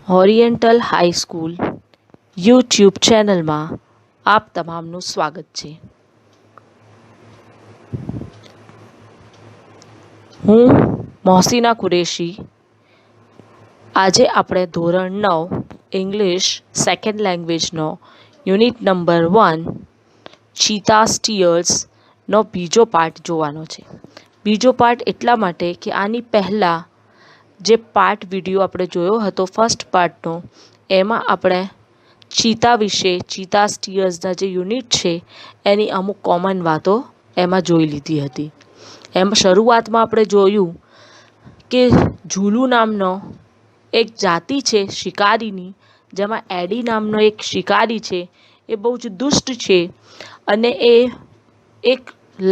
Oriental high school YouTube ચેનલમાં આપ તમામનું સ્વાગત છે. હું મોહસીના કુરેશી. આજે આપણે ધોરણ 9 ઇંગ્લિશ સેકન્ડ લેંગ્વેજનો યુનિટ નંબર 1 ચીતા સ્ટીયર્સનો બીજો પાર્ટ જોવાનો છે. બીજો પાર્ટ એટલા માટે કે આની પહેલાં જે પાર્ટ વિડીયો આપણે જોયો હતો ફર્સ્ટ પાર્ટનો, એમાં આપણે ચીતા વિશે, ચીતા સ્ટીયર્સના જે યુનિટ છે એની અમુક કોમન વાતો એમાં જોઈ લીધી હતી. એમાં શરૂઆતમાં આપણે જોયું કે ઝુલુ નામનો એક જાતિ છે શિકારીની, જેમાં એડી નામનો એક શિકારી છે. એ બહુ જ દુષ્ટ છે અને એ એક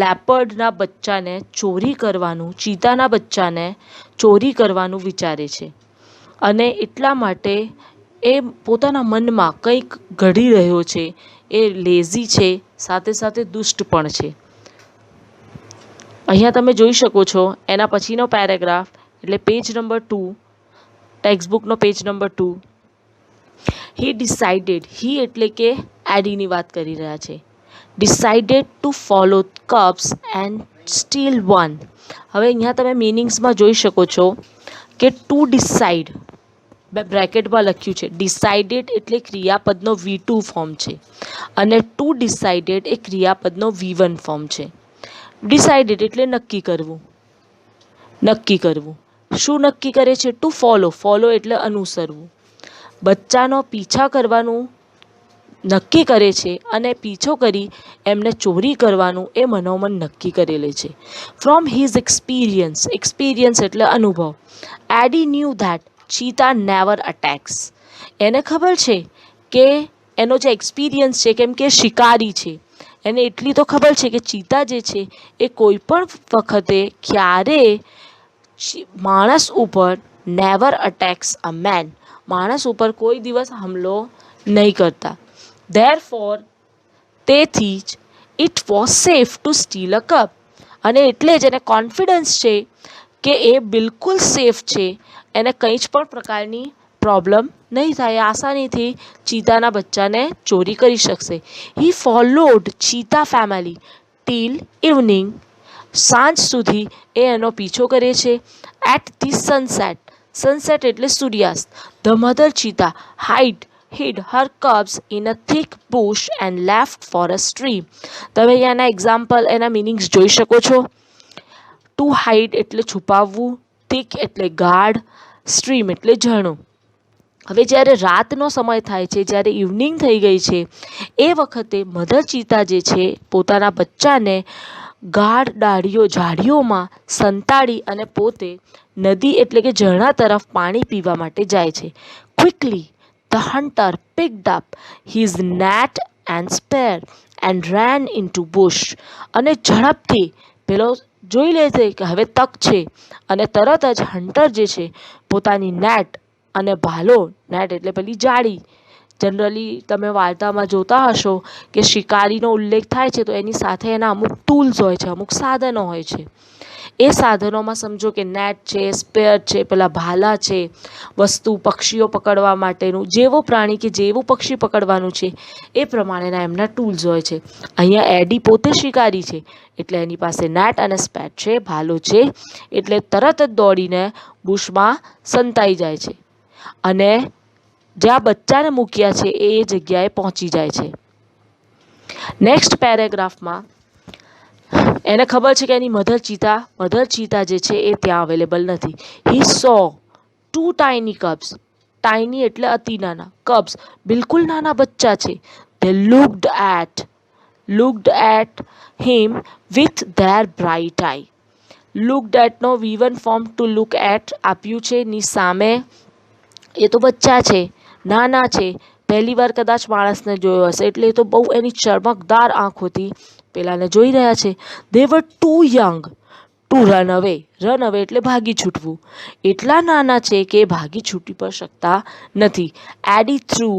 લેપર્ડના બચ્ચાને ચોરી કરવાનું, ચીતાના બચ્ચાને ચોરી કરવાનું વિચારે છે અને એટલા માટે એ પોતાના મનમાં કંઈક ઘડી રહ્યો છે. એ લેઝી છે, સાથે સાથે દુષ્ટ પણ છે. અહીંયા તમે જોઈ શકો છો એના પછીનો પેરેગ્રાફ એટલે પેજ નંબર 2, ટેક્સ્ટબુકનો page number 2. He decided, he એટલે કે એડીની વાત કરી રહ્યા છે. Decided to follow cubs and steal one. હવે અહીંયા તમે મિનિંગ્સમાં જોઈ શકો છો કે ટુ ડિસાઇડ બ્રેકેટમાં લખ્યું છે. ડિસાઇડેડ એટલે ક્રિયાપદનો V2 ફોર્મ છે અને ટુ ડિસાઇડેડ એ ક્રિયાપદનો V1 ફોર્મ છે. ડિસાઇડેડ એટલે નક્કી કરવું. નક્કી કરવું શું નક્કી કરે છે? ટુ ફોલો, ફોલો એટલે અનુસરવું. બચ્ચાનો પીછા કરવાનું નક્કી કરે છે અને પીછો કરી એમને ચોરી કરવાનું એ મનોમન નક્કી કરેલે છે. ફ્રોમ હિઝ એક્સપિરિયન્સ, એક્સપિરિયન્સ એટલે અનુભવ. એડી ન્યૂ ધેટ ચીતા નેવર અટેક્સ. એને ખબર છે કે એનો જે એક્સપિરિયન્સ છે, કેમ કે શિકારી છે, એને એટલી તો ખબર છે કે ચીતા જે છે એ કોઈ પણ વખતે ક્યારે માણસ ઉપર નેવર અટેક્સ અ મેન, માણસ ઉપર કોઈ દિવસ હુમલો નહીં કરતા. ધેરફોર, તેથી જ it was safe to steal a cup. અને એટલે જ એને કોન્ફિડન્સ છે કે એ બિલકુલ સેફ છે, એને કંઈ જ પણ પ્રકારની પ્રોબ્લેમ નહીં થાય, આસાનીથી ચીતાના બચ્ચાને ચોરી કરી શકશે. હી ફોલોડ ચીતા ફેમિલી ટીલ ઇવનિંગ. સાંજ સુધી એ એનો પીછો કરે છે. એટ ધી સનસેટ, સનસેટ એટલે સૂર્યાસ્ત. The mother cheetah hid her cubs in a thick bush and left for a stream. તમે અહીંયાના એક્ઝામ્પલ, એના મિનિંગ્સ જોઈ શકો છો. ટુ હાઇડ એટલે છુપાવવું, થિક એટલે ગાઢ, સ્ટ્રીમ એટલે ઝરણું. હવે જ્યારે રાતનો સમય થાય છે, જ્યારે ઇવનિંગ થઈ ગઈ છે, એ વખતે મધર ચીતા જે છે પોતાના બચ્ચાને ગાઢ ઝાડીઓમાં સંતાડી અને પોતે નદી એટલે કે ઝરણા તરફ પાણી પીવા માટે જાય છે. Quickly the hunter picked up his net and spear and ran into bush. અને ઝડપથી પેલો જોઈ લે છે કે હવે તક છે અને તરત જ હન્ટર જે છે પોતાની નેટ અને ભાલો, નેટ એટલે પેલી જાળી, જનરલી તમે વાર્તામાં જોતા હશો કે શિકારીનો ઉલ્લેખ થાય છે તો એની સાથે એના અમુક ટૂલ્સ હોય છે, અમુક સાધનો હોય છે. એ સાધનોમાં સમજો કે નેટ છે, સ્પેર છે, પેલા ભાલા છે, વસ્તુ પક્ષીઓ પકડવા માટેનું, જેવો પ્રાણી કે જેવું પક્ષી પકડવાનું છે એ પ્રમાણેના એમના ટૂલ્સ હોય છે. અહીંયા એડી પોતે શિકારી છે એટલે એની પાસે નેટ અને સ્પેર છે, ભાલો છે, એટલે તરત જ દોડીને બુશમાં સંતાઈ જાય છે અને જ્યાં બચ્ચાને મૂક્યા છે એ જગ્યાએ પહોંચી જાય છે. નેક્સ્ટ પેરેગ્રાફમાં એને ખબર છે કે એની મધર ચીતા જે છે એ ત્યાં અવેલેબલ નથી. He saw 2 tiny cubs. Tiny એટલે અતિ નાના, કબ્સ બિલકુલ નાના બચ્ચા છે. They looked at him with their bright eye. Looked એટનો V1 form to look at આપ્યું છે. ની સામે એ તો બચ્ચા છે, નાના છે, પહેલી વાર કદાચ માણસને જોયો હશે એટલે એ તો બહુ એની ચમકદાર આંખોથી પેલાને જોઈ રહ્યા છે. They were too young to run away. Run away એટલે ભાગી છૂટવું. એટલા નાના છે કે ભાગી છૂટી પણ શકતા નથી. Eddie threw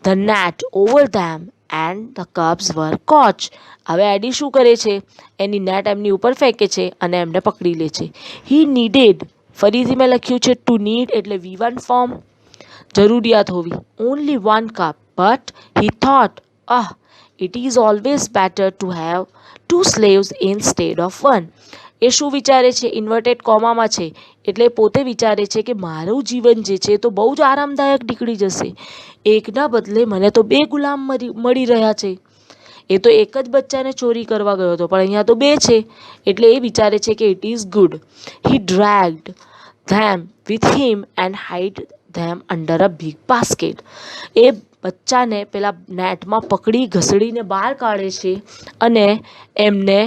the net over them and the cubs were caught. હવે એડી શું કરે છે? એની નેટ એમની ઉપર ફેંકે છે અને એમને પકડી લે છે. હી નીડેડ, ફરીથી મેં લખ્યું છે ટુ નીડ એટલે V1 ફોર્મ. જરૂરિયાત હોવી. Only one cup, but he thought, it is always better to have two slaves instead of one. એ શું વિચારે છે? ઇન્વર્ટેડ કોમામાં છે એટલે પોતે વિચારે છે કે મારું જીવન જે છે તો બહુ જ આરામદાયક નીકળી જશે. એકના બદલે મને તો બે ગુલામ મળી રહ્યા છે. એ તો એક જ બચ્ચાને ચોરી કરવા ગયો હતો, પણ અહીંયા તો બે છે એટલે એ વિચારે છે કે it is good. He dragged them with him and hide them under a big basket. એ બચ્ચાને પેલા નેટમાં પકડી ઘસડીને બહાર કાઢે છે અને એમને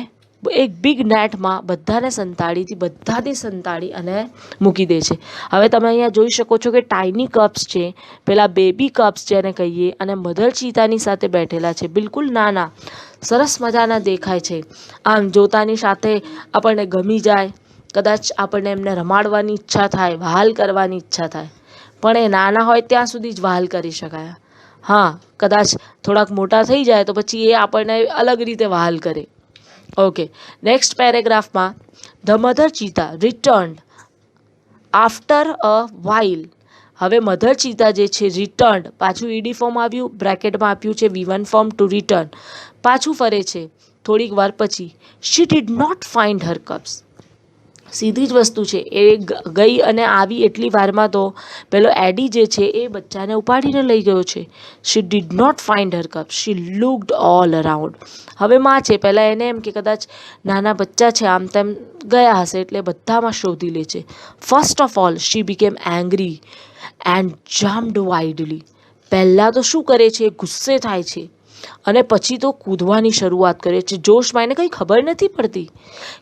એક બિગ નેટમાં બધાને સંતાડી અને મૂકી દે છે. હવે તમે અહીંયા જોઈ શકો છો કે ટાઇની કપ્સ છે, પેલા બેબી કપ્સ જેને કહીએ, અને મધર ચીતાની સાથે બેઠેલા છે. બિલકુલ નાના, સરસ મજાના દેખાય છે. આમ જોતાની સાથે આપણને ગમી જાય. કદાચ આપણને એમને રમાડવાની ઈચ્છા થાય, વહાલ કરવાની ઈચ્છા થાય, પણ એ નાના હોય ત્યાં સુધી જ વહાલ કરી શકાય. હા, કદાચ થોડાક મોટા થઈ જાય તો પછી એ આપણને અલગ રીતે વહાલ કરે. ઓકે, નેક્સ્ટ પેરેગ્રાફમાં the mother cheetah returned after a while. હવે મધર ચીતા જે છે રિટર્ન્ડ, પાછું ઈડી ફોર્મ આવ્યું, બ્રેકેટમાં આપ્યું છે V1 ફોર્મ ટુ રિટર્ન, પાછું ફરે છે થોડીક વાર પછી. She did not find her cups. સીધી જ વસ્તુ છે, એ ગઈ અને આવી એટલી વારમાં તો પેલો એડી જે છે એ બચ્ચાને ઉપાડીને લઈ ગયો છે. She did not find her cup. She looked all around. હવે માં છે, પહેલાં એને એમ કે કદાચ નાના બચ્ચા છે આમ તેમ ગયા હશે એટલે બધામાં શોધી લે છે. First of all she became angry and jumped wildly. પહેલાં તો શું કરે છે? ગુસ્સે થાય છે અને પછી તો કૂદવાની શરૂઆત કરે છે જોશમાં. એને કંઈ ખબર નથી પડતી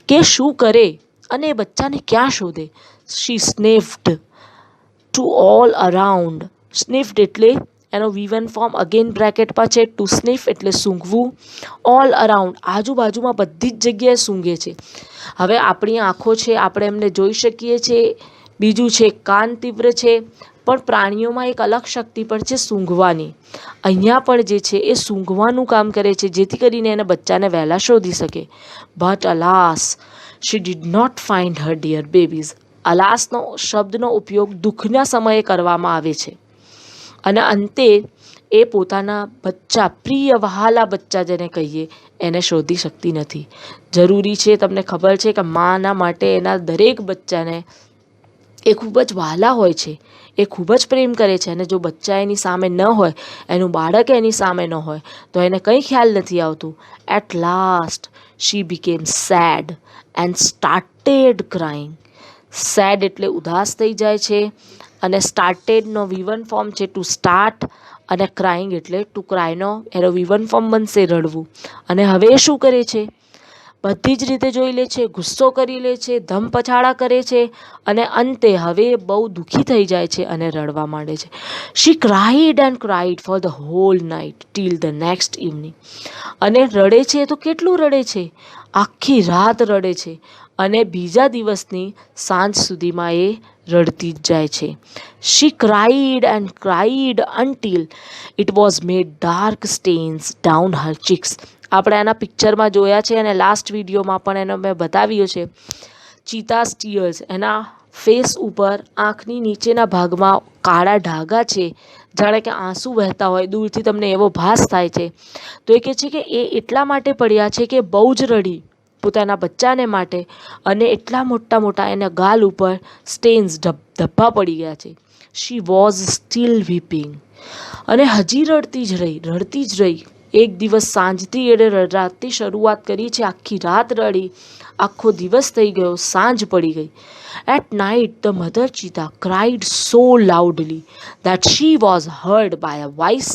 કે શું કરે અને એ બચ્ચાને ક્યાં શોધે. શી સ્નિફ્ડ ટુ ઓલ અરાઉન્ડ. સ્નિફ્ડ એટલે એનો V1 ફોર્મ અગેન બ્રેકેટમાં છે. ટુ સ્નિફ એટલે સૂંઘવું. ઓલ અરાઉન્ડ આજુબાજુમાં બધી જ જગ્યાએ સૂંઘે છે. હવે આપણી આંખો છે, આપણે એમને જોઈ શકીએ છીએ. બીજું છે કાન તીવ્ર છે, પણ પ્રાણીઓમાં એક અલગ શક્તિ પણ છે સૂંઘવાની. અહીંયા પણ જે છે એ સૂંઘવાનું કામ કરે છે જેથી કરીને એને બચ્ચાને વહેલા શોધી શકે. But alas she did not find her dear babies. અલાસનો શબ્દનો ઉપયોગ દુઃખના સમયે કરવામાં આવે છે અને અંતે એ પોતાના બચ્ચા, પ્રિય વહાલા બચ્ચા જેને કહીએ, એને શોધી શકતી નથી. જરૂરી છે, તમને ખબર છે કે માના માટે એના દરેક બચ્ચાને એ ખૂબ જ વહાલા હોય છે, એ ખૂબ જ પ્રેમ કરે છે, અને જો બચ્ચા એની સામે ન હોય, એનું બાળક એની સામે ન હોય તો એને કંઈ ખ્યાલ નથી આવતું. At last she became sad and started crying. Sad એટલે ઉદાસ થઈ જાય છે, અને સ્ટાર્ટેડનો V1 ફોર્મ છે ટુ સ્ટાર્ટ, અને ક્રાઇંગ એટલે ટુ ક્રાયનો એનો V1 ફોર્મ બનશે રડવું. અને હવે એ શું કરે છે? બધી જ રીતે જોઈ લે છે, ગુસ્સો કરી લે છે, ધમપછાડા કરે છે, અને અંતે હવે બહુ દુઃખી થઈ જાય છે અને રડવા માંડે છે. She cried and cried for the whole night till the next evening. અને રડે છે તો કેટલું રડે છે? આખી રાત રડે છે અને બીજા દિવસની સાંજ સુધીમાં એ રડતી જ જાય છે. She cried and cried until it was made dark stains down her cheeks. આપણે આના પિક્ચરમાં જોયા છે અને લાસ્ટ વિડીયોમાં પણ એનો મેં બતાવ્યો છે. ચીતાસ ટીયર્સ, એના ફેસ ઉપર આંખની નીચેના ભાગમાં કાળા ડાઘા છે, જાણે કે આંસુ વહેતા હોય, દૂરથી તમને એવો ભાસ થાય છે. તો એ કહે છે કે એ એટલા માટે પડ્યા છે કે બહુ જ રડી પોતાના બચ્ચાને માટે, અને એટલા મોટા મોટા એના ગાલ ઉપર સ્ટેન્સ ધબ્બા પડી ગયા છે. She was still weeping. અને હજી રડતી જ રહી. એક દિવસ સાંજથી એણે રાતથી શરૂઆત કરી છે, આખી રાત રડી, આખો દિવસ થઈ ગયો, સાંજ પડી ગઈ. At night the mother cheetah cried so loudly that she was heard by a wise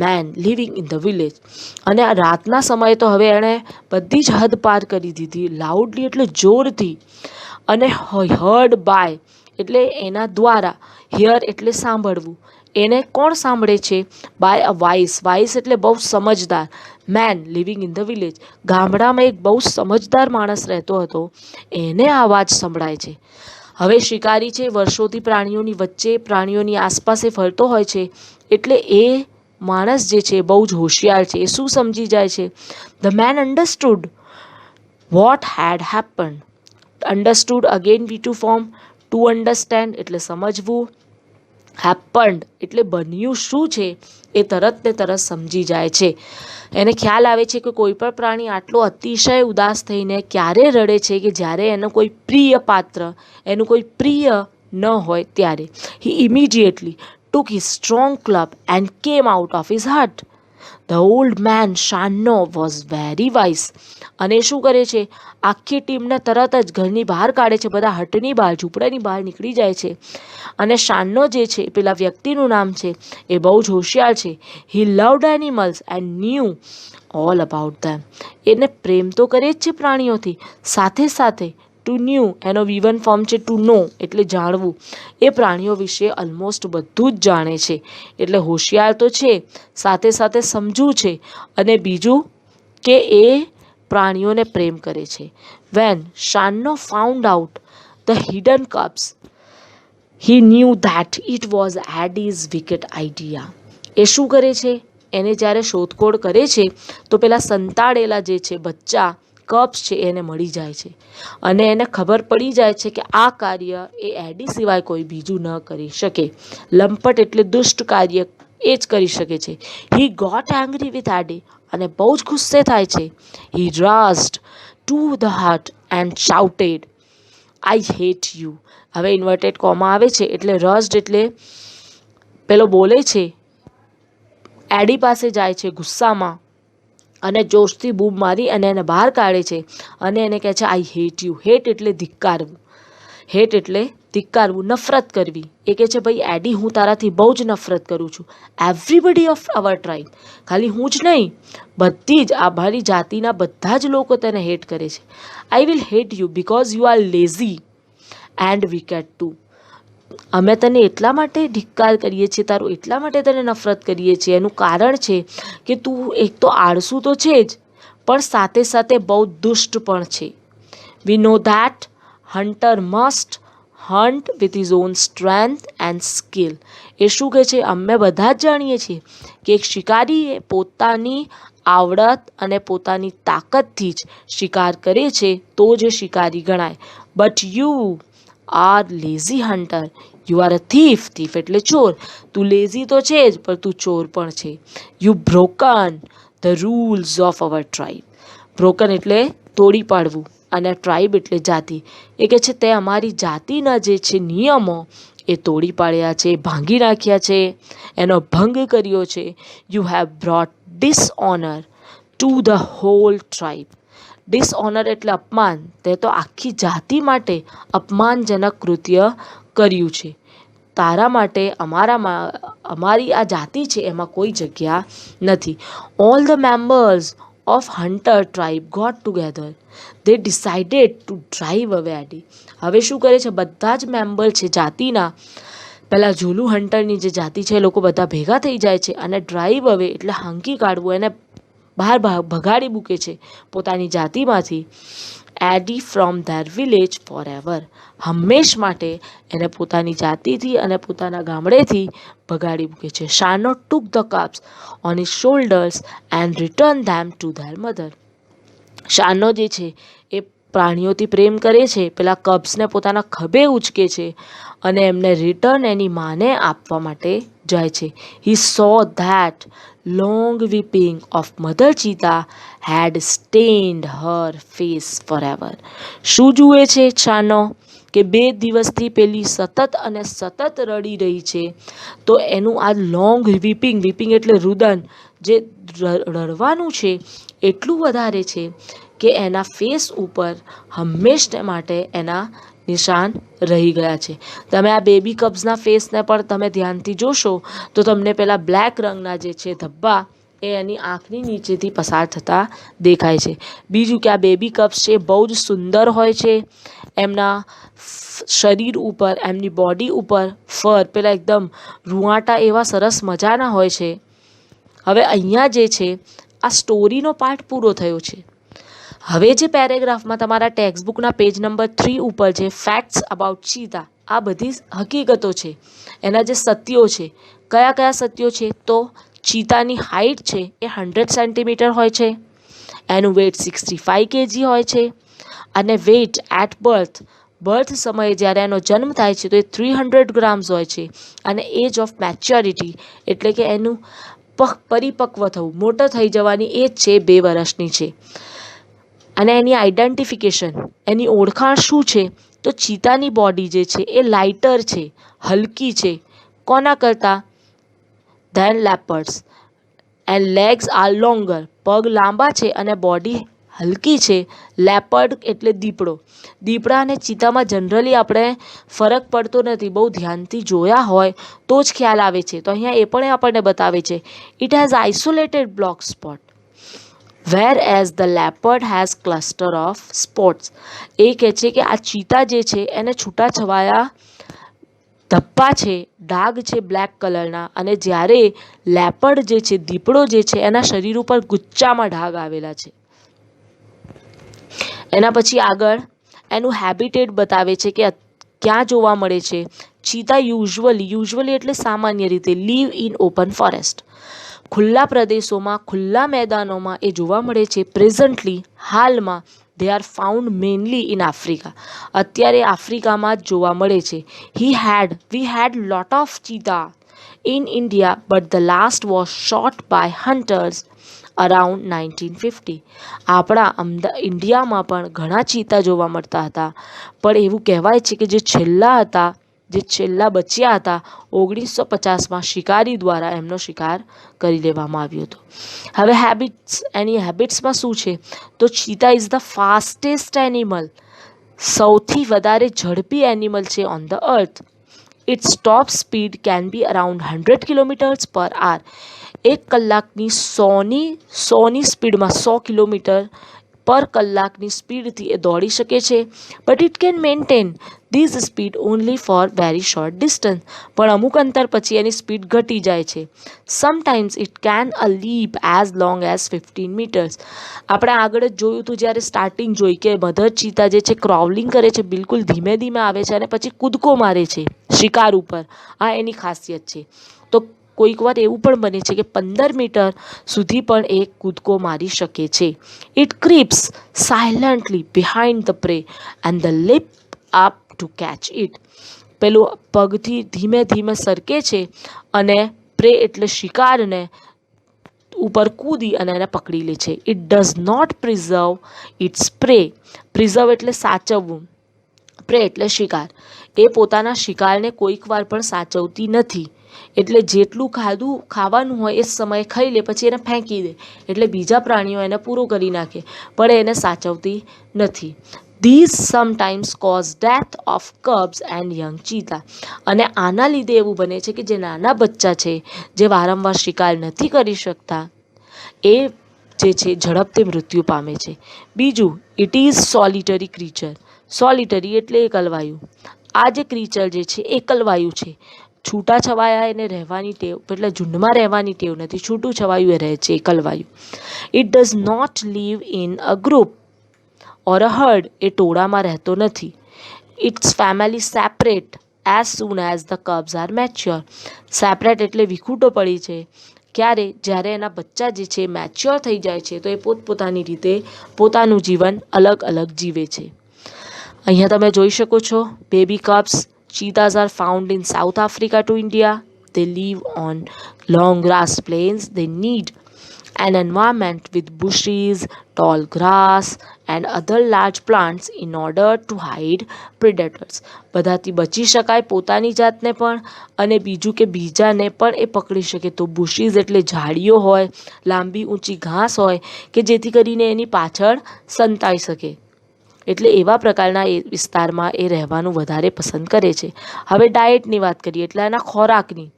man living in the village. અને આ રાતના સમયે તો હવે એણે બધી જ હદ પાર કરી દીધી. લાઉડલી એટલે જોરથી, અને હર્ડ બાય એટલે એના દ્વારા, હિયર એટલે સાંભળવું. એને કોણ સાંભળે છે? બાય અ વાઇસ એટલે બહુ સમજદાર man living in the village. ગામડામાં એક બહુ સમજદાર માણસ રહેતો હતો, એને આ અવાજ સંભળાય છે. હવે શિકારી છે, વર્ષોથી પ્રાણીઓની વચ્ચે, પ્રાણીઓની આસપાસ એ ફરતો હોય છે, એટલે એ માણસ જે છે બહુ જ હોશિયાર છે. એ શું સમજી જાય છે? The man understood what had happened. Understood again V2 form. To understand એટલે સમજવું, હેપન્ડ એટલે બન્યું શું છે એ તરત ને તરત સમજી જાય છે. એને ખ્યાલ આવે છે કે કોઈ પણ પ્રાણી આટલો અતિશય ઉદાસ થઈને ક્યારે રડે છે કે જ્યારે એનું કોઈ પ્રિય પાત્ર, એનું કોઈ પ્રિય ન હોય ત્યારે. હી immediately took his strong club and came out of his hut. The old man શાનો was very wise. અને શું કરે છે, આખી ટીમને તરત જ ઘરની બહાર કાઢે છે, બધા હટની બહાર, ઝૂંપડાની બહાર નીકળી જાય છે. અને શાનો જે છે પેલા વ્યક્તિનું નામ છે એ બહુ જ હોશિયાર છે. He loved animals and knew all about them. એને પ્રેમ તો કરે જ છે પ્રાણીઓથી, સાથે સાથે ટુ ન્યૂ એનો V1 ફોર્મ છે ટુ નો એટલે જાણવું. એ પ્રાણીઓ વિશે ઓલમોસ્ટ બધું જ જાણે છે. એટલે હોશિયાર તો છે, સાથે સાથે સમજવું છે, અને બીજું કે એ પ્રાણીઓને પ્રેમ કરે છે. When Shano found out the hidden cubs he knew that it was Eddie's wicked idea. એ શું કરે છે, એને જ્યારે શોધખોળ કરે છે તો પેલા સંતાડેલા જે છે બચ્ચા કપ્સ છે એને મળી જાય છે, અને એને ખબર પડી જાય છે કે આ કાર્ય એ એડી સિવાય કોઈ બીજું ન કરી શકે. લંપટ એટલે દુષ્ટ કાર્ય એ જ કરી શકે છે. He got angry with Eddie, અને બહુ જ ગુસ્સે થાય છે. He rushed to the hut and shouted I hate you. હવે ઇન્વર્ટેડ કોમા આવે છે એટલે રસ્ડ એટલે પેલો બોલે છે, એડી પાસે જાય છે ગુસ્સામાં અને જોશથી બૂમ મારી અને એને બહાર કાઢે છે, અને એને કહે છે આઈ હેટ યુ. હેટ એટલે ધિક્કારવું, હેટ એટલે ધિક્કારવું, નફરત કરવી. એ કહે છે ભાઈ એડી, હું તારાથી બહુ જ નફરત કરું છું. એવરીબડી ઓફ અવર ટ્રાઇબ, ખાલી હું જ નહીં, બધી જ અમારી જાતિના બધા જ લોકો તને હેટ કરે છે. I will hate you because you are lazy and wicked too. અમે તને એટલા માટે ધિક્કાર કરીએ છીએ, તારું એટલા માટે તને નફરત કરીએ છીએ, એનું કારણ છે કે તું એક તો આળસુ તો છે જ, પણ સાથે સાથે બહુ દુષ્ટ પણ છે. We know that hunter must hunt with his own strength and skill. એ શું કહે છે, અમે બધા જ જાણીએ છીએ કે એક શિકારી પોતાની આવડત અને પોતાની તાકાતથી જ શિકાર કરે છે તો જ શિકારી ગણાય. But you are lazy hunter, you are a thief. Thief એટલે ચોર. તું લેઝી તો છે જ, પણ તું ચોર પણ છે. You broken the rules of our tribe. Broken એટલે તોડી પાડવું, અને ટ્રાઇબ એટલે જાતિ. એ કહે છે તે અમારી જાતિના જે છે નિયમો એ તોડી પાડ્યા છે, ભાંગી નાખ્યા છે, એનો ભંગ કર્યો છે. You have brought dishonour to the whole tribe. Dishonour એટલે અપમાન. તે તો આખી જાતિ માટે અપમાનજનક કૃત્ય કર્યું છે. તારા માટે અમારી આ જાતિ છે એમાં કોઈ જગ્યા નથી. All the members of hunter tribe got together. They decided to drive away Eddie. હવે શું કરે છે, બધા જ મેમ્બર છે જાતિના, પેલા ઝુલુ હન્ટરની જે જાતિ છે એ લોકો બધા ભેગા થઈ જાય છે, અને ડ્રાઈવ અવે એટલે હાંકી કાઢવું, એને બહાર ભગાડી મૂકે છે પોતાની જાતિમાંથી. Eddie from their village for ever. હંમેશ માટે એને પોતાની જાતિથી અને પોતાના ગામડેથી ભગાડી મૂકે છે. Shano took the cubs on his shoulders and return them to their mother. Shano જે છે એ પ્રાણીઓથી પ્રેમ કરે છે, પેલા કબ્સને પોતાના ખભે ઉચકે છે અને એમને રિટર્ન એની માને આપવા માટે જાય છે. He saw that long weeping of mother cheetah had stained her face for ever. શું જુએ છે શાનો, કે 2 દિવસથી પેલી સતત અને સતત રડી રહી છે, તો એનું આ લોંગ વીપિંગ, વીપિંગ એટલે રુદન, જે રડવાનું છે એટલું વધારે છે કે એના ફેસ ઉપર હંમેશ માટે એના નિશાન રહી ગયા છે. તમે આ બેબી કબ્સના ફેસને પણ તમે ધ્યાનથી જોશો તો તમને પેલા બ્લેક રંગના જે છે ધબ્બા એ એની આંખની નીચેથી પસાર થતા દેખાય છે. બીજું કે આ બેબી કબ્સ છે બહુ જ સુંદર હોય છે. એમના શરીર ઉપર, એમની બોડી ઉપર ફર પેલા એકદમ રૂંવાટા એવા સરસ મજાના હોય છે. હવે અહીંયા જે છે આ સ્ટોરીનો પાર્ટ પૂરો થયો છે. હવે જે પેરેગ્રાફમાં તમારા ટેક્સ્ટબુકના પેજ નંબર 3 ઉપર જે ફેક્ટ્સ અબાઉટ ચીતા, આ બધી હકીકતો છે, એના જે સત્યો છે, કયા કયા સત્યો છે, તો ચીતાની હાઇટ છે એ 100 સેન્ટીમીટર હોય છે, એનું વેઇટ 65 kg હોય છે, અને વેઇટ એટ બર્થ બર્થ સમયે જ્યારે એનો જન્મ થાય છે તો એ 300 ગ્રામ્સ હોય છે અને એજ ઓફ મેચ્યોરિટી એટલે કે એનું પરિપક્વ થવું, મોટો થઈ જવાની એજ છે 2 વર્ષની છે. અને એની આઈડેન્ટિફિકેશન, એની ઓળખાણ શું છે? તો ચીતાની બોડી જે છે એ લાઇટર છે, હલકી છે. કોના કરતાં? Then leopards. And legs are longer, પગ લાંબા છે અને બોડી હલકી છે. લેપર્ડ એટલે દીપડો. દીપડા અને ચીતામાં જનરલી આપણે ફરક પડતો નથી, બહુ ધ્યાનથી જોયા હોય તો જ ખ્યાલ આવે છે. તો અહીંયા એ પણ આપણને બતાવે છે it has isolated block spot whereas the leopard has cluster of spots. એ કહે છે કે આ ચીતા જે છે એને છૂટાછવાયા ધબ્બા છે, ડાઘ છે બ્લેક કલરના, અને જ્યારે લેપર્ડ જે છે, દીપડો જે છે, એના શરીર ઉપર ગુચ્ચામાં ડાઘ આવેલા છે. એના પછી આગળ એનું હેબિટેટ બતાવે છે કે ક્યાં જોવા મળે છે. ચીતા યુઝ્યુઅલી એટલે સામાન્ય રીતે લીવ ઇન ઓપન ફોરેસ્ટ, ખુલ્લા પ્રદેશોમાં, ખુલ્લા મેદાનોમાં એ જોવા મળે છે. પ્રેઝન્ટલી, હાલમાં, they are found mainly in Africa. અત્યારે આફ્રિકામાં જ જોવા મળે છે. We had lot of cheetah in India but the last was shot by hunters around 1950. આપણા ઇન્ડિયામાં પણ ઘણા ચીતા જોવા મળતા હતા, પણ એવું કહેવાય છે કે જે છેલ્લા બચ્યા હતા 1950માં શિકારી દ્વારા એમનો શિકાર કરી લેવામાં આવ્યો હતો. હવે એની હેબિટ્સમાં શું છે? તો cheetah is the fastest animal, સૌથી વધારે ઝડપી એનિમલ છે on the earth. Its top speed can be around 100 kilometres per hour. 1 કલાકની 100ની સ્પીડમાં 100 કિલોમીટર પર કલાકની સ્પીડથી એ દોડી શકે છે. But it can maintain this speed only for very short distance. પણ અમુક અંતર પછી એની સ્પીડ ઘટી જાય છે. Sometimes it can a leap as long as 15 metres. આપણે આગળ જ જોયું હતું જ્યારે સ્ટાર્ટિંગ જોઈ કે મધર ચીતા જે છે ક્રાઉલિંગ કરે છે, બિલકુલ ધીમે ધીમે આવે છે અને પછી કૂદકો મારે છે શિકાર ઉપર. આ એની ખાસિયત છે. તો કોઈક વાર એવું પણ બને છે કે 15 મીટર સુધી પણ એ કૂદકો મારી શકે છે. It creeps silently behind the prey and the leap up to catch it. પેલું પગથી ધીમે ધીમે સરકે છે અને પ્રે એટલે શિકારને ઉપર કૂદી અને એને પકડી લે છે. It does not preserve its prey. Preserve એટલે સાચવવું, પ્રે એટલે શિકાર. એ પોતાના શિકારને કોઈક વાર પણ સાચવતી નથી. એટલે જેટલું ખાવાનું હોય એ સમયે ખાઈ લે, પછી એને ફેંકી દે, એટલે બીજા પ્રાણીઓ એને પૂરો કરી નાખે, પણ એને સાચવતી નથી. These sometimes cause death of cubs and young cheetah. અને આના લીધે એવું બને છે કે જે નાના બચ્ચા છે, જે વારંવાર શિકાર નથી કરી શકતા, એ જે છે ઝડપથી મૃત્યુ પામે છે. બીજું, ઇટ ઇઝ સોલિટરી ક્રીચર. સોલિટરી એટલે એકલવાયુ. આ જે ક્રીચર જે છે એકલવાયુ છે. છૂટાછવાયા એને રહેવાની ટેવ, એટલે ઝુંડમાં રહેવાની ટેવ નથી, છૂટું છવાયું એ રહે છે, એકલવાયુ. It does not live in a group or a herd. એ ટોળામાં રહેતો નથી. Its family separate as soon as the cubs are mature. Separate એટલે વિખૂટો પડી છે. ક્યારે? જ્યારે એના બચ્ચા જે છે મેચ્યોર થઈ જાય છે તો એ પોતપોતાની રીતે પોતાનું જીવન અલગ અલગ જીવે છે. અહીંયા તમે જોઈ શકો છો baby cubs. Cheetahs are found in South Africa to India. They live on long grass plains. They need an environment with bushes, tall grass and other large plants in order to hide predators. બધાથી બચી શકાય, પોતાની જાતને પણ અને બીજું કે બીજાને પણ એ પકડી શકે. તો બુશીઝ એટલે ઝાડીઓ હોય, લાંબી ઊંચી ઘાસ હોય કે જેથી કરીને એની પાછળ સંતાઈ શકે. એટલે એવા પ્રકારના એ વિસ્તારમાં એ રહેવાનું વધારે પસંદ કરે છે. હવે ડાયટની વાત કરીએ એટલે એના ખોરાકની.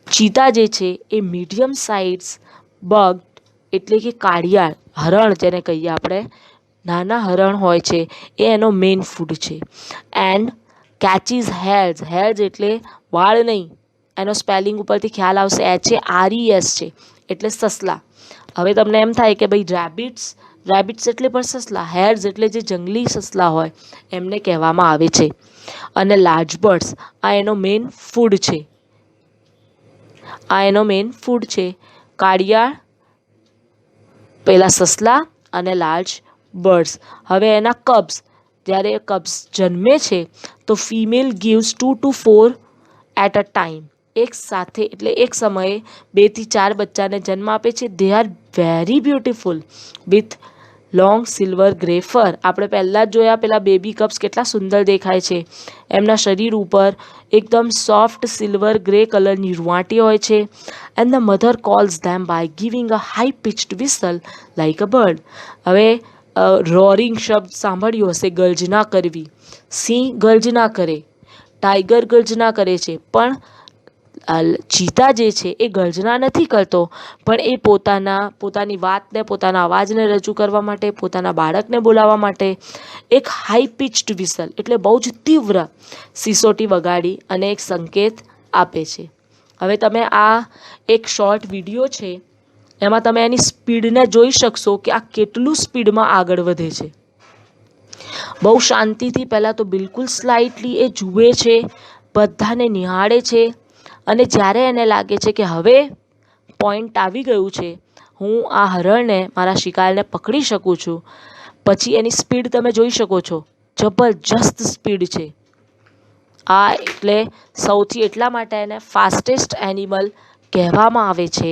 ચીતા જે છે એ મીડિયમ સાઇઝ બગ એટલે કે કાળિયાળ હરણ જેને કહીએ આપણે, નાના હરણ હોય છે એ એનો મેઇન ફૂડ છે. And catches hares. હેર્સ એટલે વાળ નહીં, એનો સ્પેલિંગ ઉપરથી ખ્યાલ આવશે, HARES છે, એટલે સસલા. હવે તમને એમ થાય કે ભાઈ રેબિટ્સ એટલે પણ સસલા. હેર્સ એટલે જે જંગલી સસલા હોય એમને કહેવામાં આવે છે. અને લાર્જ બર્ડ્સ, આ એનો મેઇન ફૂડ છે. કાળિયાળ, પેલા સસલા અને લાર્જ બર્ડ્સ. હવે એના કબ્સ, જ્યારે કબ્સ જન્મે છે તો female gives 2 to 4 at a time, એક સાથે એટલે એક સમયે 2 થી 4 બચ્ચાને જન્મ આપે છે. They are very beautiful with long silver grey fur. આપણે પહેલાં જ જોયા પેલા બેબી કપ્સ કેટલા સુંદર દેખાય છે. એમના શરીર ઉપર એકદમ સોફ્ટ સિલ્વર ગ્રે કલરની રૂંવાટી હોય છે. And the mother calls them by giving a high pitched whistle like a bird. હવે રોરિંગ શબ્દ સાંભળ્યો હશે, ગર્જના કરવી. સિંહ ગર્જના કરે, ટાઈગર ગર્જના કરે છે, પણ ચીતા જે છે એ ગર્જના નથી કરતો, પણ એ પોતાની વાતને, પોતાના અવાજને રજૂ કરવા માટે, પોતાના બાળકને બોલાવવા માટે એક હાઈ પિચ્ડ વિસલ એટલે બહુ જ તીવ્ર સિસોટી વગાડી અને એક સંકેત આપે છે. હવે તમે આ એક શોર્ટ વિડીયો છે એમાં તમે એની સ્પીડને જોઈ શકશો કે આ કેટલું સ્પીડમાં આગળ વધે છે. બહુ શાંતિથી પહેલાં તો બિલકુલ સ્લાઇટલી એ જુએ છે, બધાને નિહાળે છે, અને જ્યારે એને લાગે છે કે હવે પોઈન્ટ આવી ગયું છે, હું આ હરણને, મારા શિકારને પકડી શકું છું, પછી એની સ્પીડ તમે જોઈ શકો છો, જબરજસ્ત સ્પીડ છે. આ એટલે સૌથી એટલા માટે એને ફાસ્ટેસ્ટ એનિમલ કહેવામાં આવે છે.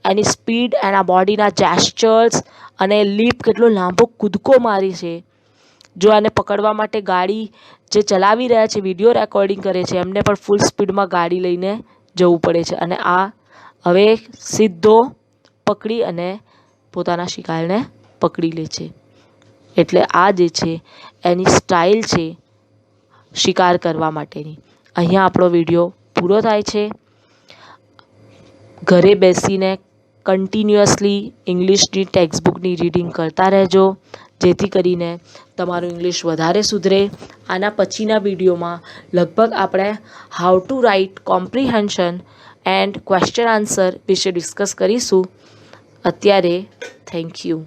એની સ્પીડ, એના બોડીના જેસ્ચર્સ અને લીપ કેટલો લાંબો કૂદકો મારી છે. જો આને પકડવા માટે ગાડી જે ચલાવી રહ્યા છે, વિડીયો રેકોર્ડિંગ કરે છે, એમને પણ ફૂલ સ્પીડમાં ગાડી લઈને જવું પડે છે. અને આ હવે સીધો પકડી અને પોતાના શિકારને પકડી લે છે. એટલે આ જે છે એની સ્ટાઇલ છે શિકાર કરવા માટેની. અહીંયા આપણો વિડીયો પૂરો થાય છે. ઘરે બેસીને કન્ટિન્યુઅસલી ઇંગ્લિશની ટેક્સ્ટબુકની રીડિંગ કરતા રહેજો, જેથી કરીને તમારું ઇંગ્લિશ વધારે સુધરે. આના પછીના વિડીયોમાં લગભગ આપણે how to write comprehension and question answer વિશે ડિસ્કસ કરીશું. અત્યારે થેન્ક યુ.